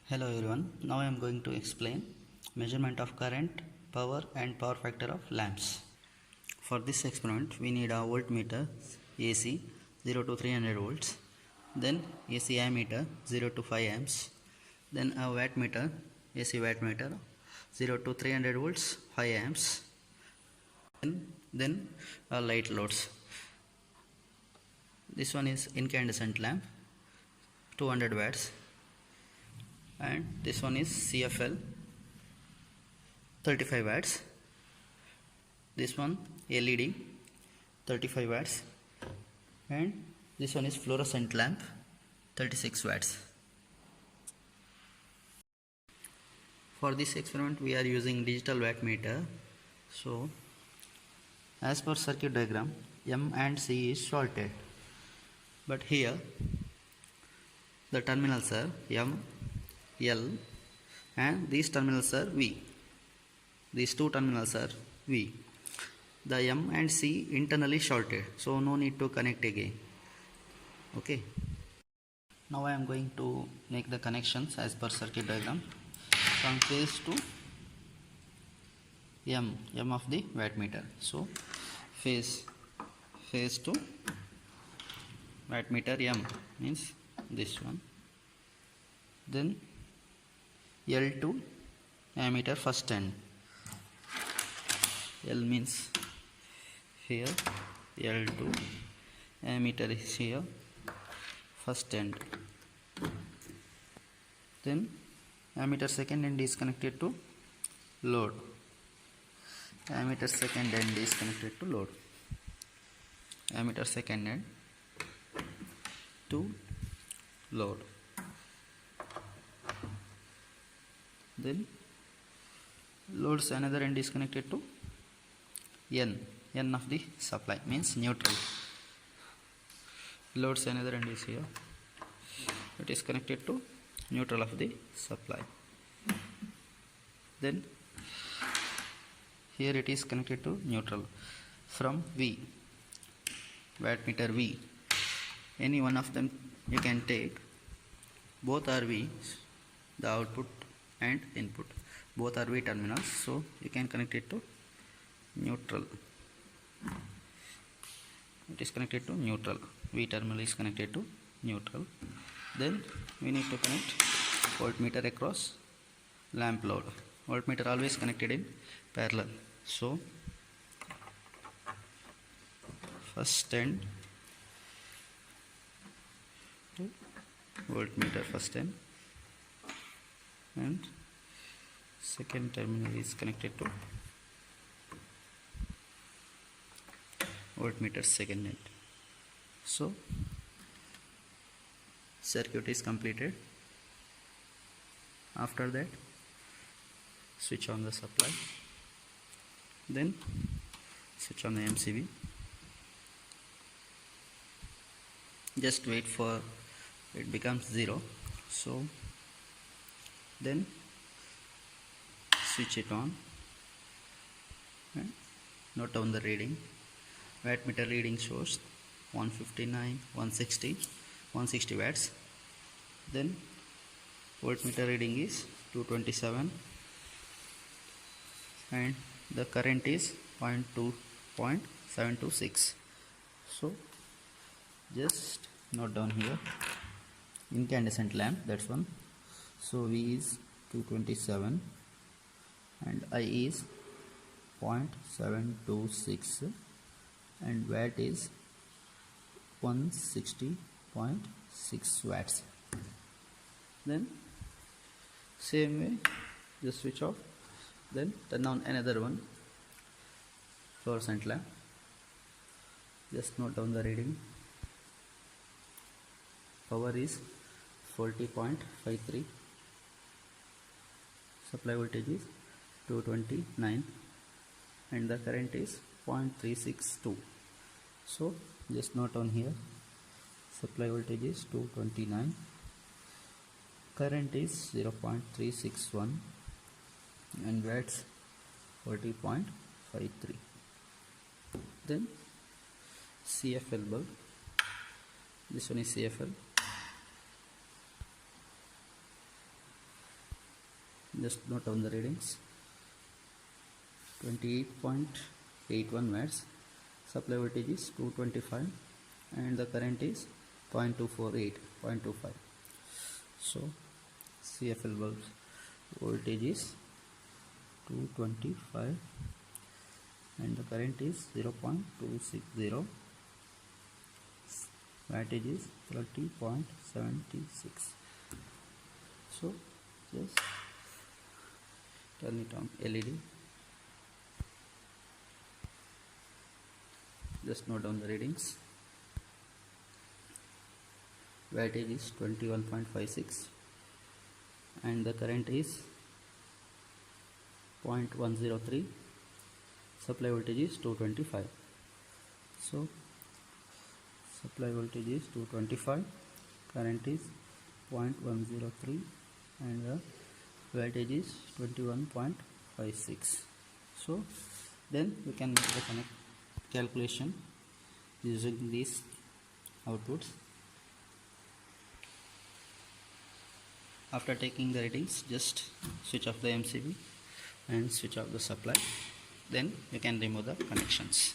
Hello everyone, now I am going to explain measurement of current, power and power factor of lamps. For this experiment we need a voltmeter AC 0 to 300 volts, then AC ammeter 0 to 5 amps, then a wattmeter AC wattmeter 0 to 300 volts 5 amps, then a light loads. This one is incandescent lamp 200 watts, and this one is CFL 35 watts, this one LED 35 watts, and this one is fluorescent lamp 36 watts. For this experiment we are using digital wattmeter. So as per circuit diagram, M and C is shorted, but here the terminals are M, L, and these terminals are V. These two terminals are V. The M and C internally shorted, so no need to connect again. Okay. Now I am going to make the connections as per circuit diagram from phase to M of the wattmeter. So phase to wattmeter M means this one. Then L to ammeter first end. L means here, L to ammeter is here, first end. Then ammeter second end is connected to load. Ammeter second end is connected to load. Ammeter second end to load. Then loads another end is connected to N of the supply means neutral. Loads another end is here, it is connected to neutral of the supply. Then here it is connected to neutral from V, wattmeter V. Any one of them you can take, both are V, the output and input, both are V terminals, so you can connect it to neutral. It is connected to neutral, V terminal is connected to neutral. Then we need to connect voltmeter across lamp load. Voltmeter always connected in parallel, so first end to voltmeter first end, and second terminal is connected to voltmeter second end. So circuit is completed. After that switch on the supply, then switch on the MCB. Just wait for it becomes 0, so then switch it on and note down the reading. Wattmeter reading shows 159, 160 watts. Then voltmeter reading is 227 and the current is 0.726. So just note down here incandescent lamp, that's one. So V is 227 and I is 0.726 and watt is 160.6 watts. Then same way just switch off, then turn on another one fluorescent lamp. Just note down the reading. Power is 40.53, supply voltage is 229 and the current is 0.362. So just note on here, supply voltage is 229, current is 0.361 and watts 40.53. Then CFL bulb, this one is CFL, Just note down the readings. 28.81 watts, supply voltage is 225 and the current is 0.248, so CFL bulb voltage is 225 and the current is 0.260, wattage is 30.76. so just turn it on LED. Just note down the readings. Wattage is 21.56 and the current is 0.103. Supply voltage is 225. So supply voltage is 225, current is 0.103 and the wattage is 21.56. so then we can make the calculation using these outputs. After taking the readings, just switch off the MCB and switch off the supply, then you can remove the connections.